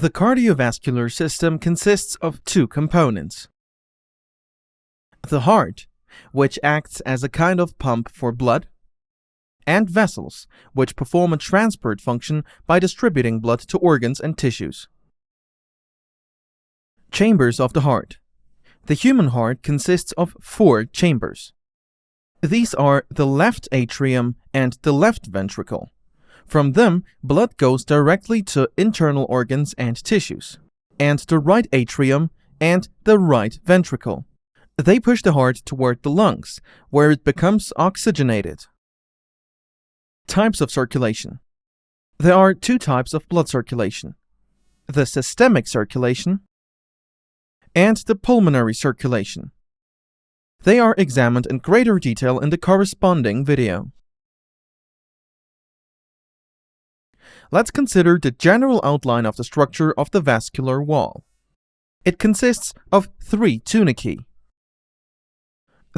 The cardiovascular system consists of two components. The heart, which acts as a kind of pump for blood, and vessels, which perform a transport function by distributing blood to organs and tissues. Chambers of the heart. The human heart consists of 4 chambers. These are the left atrium and the left ventricle. From them, blood goes directly to internal organs and tissues, and the right atrium and the right ventricle. They push the heart toward the lungs, where it becomes oxygenated. Types of circulation. There are 2 types of blood circulation: the systemic circulation and the pulmonary circulation. They are examined in greater detail in the corresponding video. Let's consider the general outline of the structure of the vascular wall. It consists of 3 tunicae.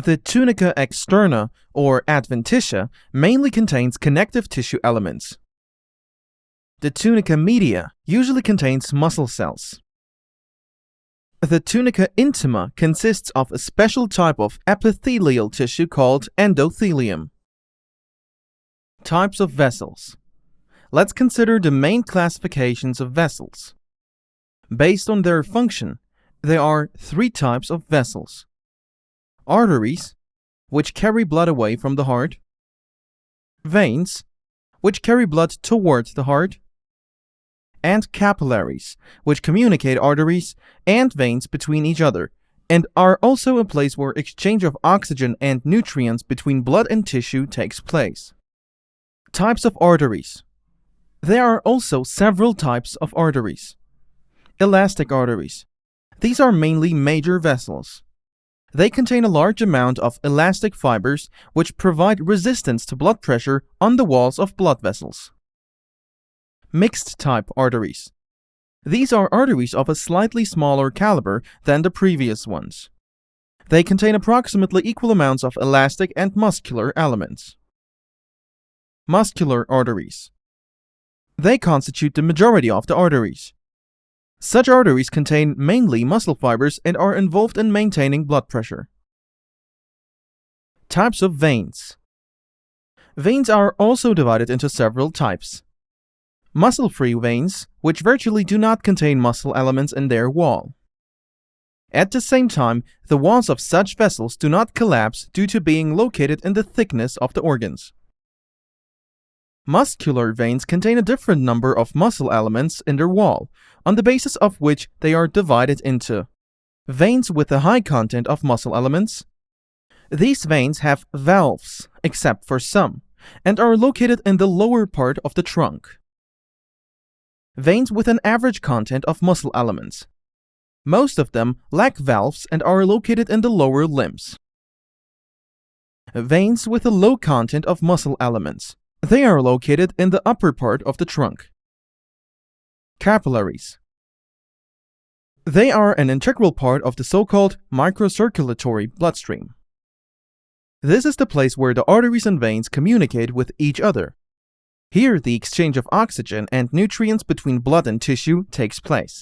The tunica externa, or adventitia, mainly contains connective tissue elements. The tunica media usually contains muscle cells. The tunica intima consists of a special type of epithelial tissue called endothelium. Types of vessels. Let's consider the main classifications of vessels. Based on their function, there are 3 types of vessels: arteries, which carry blood away from the heart; veins, which carry blood toward the heart; and capillaries, which communicate arteries and veins between each other, and are also a place where exchange of oxygen and nutrients between blood and tissue takes place. Types of arteries. There are also several types of arteries. Elastic arteries. These are mainly major vessels. They contain a large amount of elastic fibers which provide resistance to blood pressure on the walls of blood vessels. Mixed type arteries. These are arteries of a slightly smaller caliber than the previous ones. They contain approximately equal amounts of elastic and muscular elements. Muscular arteries. They constitute the majority of the arteries. Such arteries contain mainly muscle fibers and are involved in maintaining blood pressure. Types of veins. Veins are also divided into several types. Muscle-free veins, which virtually do not contain muscle elements in their wall. At the same time, the walls of such vessels do not collapse due to being located in the thickness of the organs. Muscular veins contain a different number of muscle elements in their wall, on the basis of which they are divided into veins with a high content of muscle elements. These veins have valves, except for some, and are located in the lower part of the trunk. Veins with an average content of muscle elements. Most of them lack valves and are located in the lower limbs. Veins with a low content of muscle elements. They are located in the upper part of the trunk. Capillaries. They are an integral part of the so-called microcirculatory bloodstream. This is the place where the arteries and veins communicate with each other. Here, the exchange of oxygen and nutrients between blood and tissue takes place.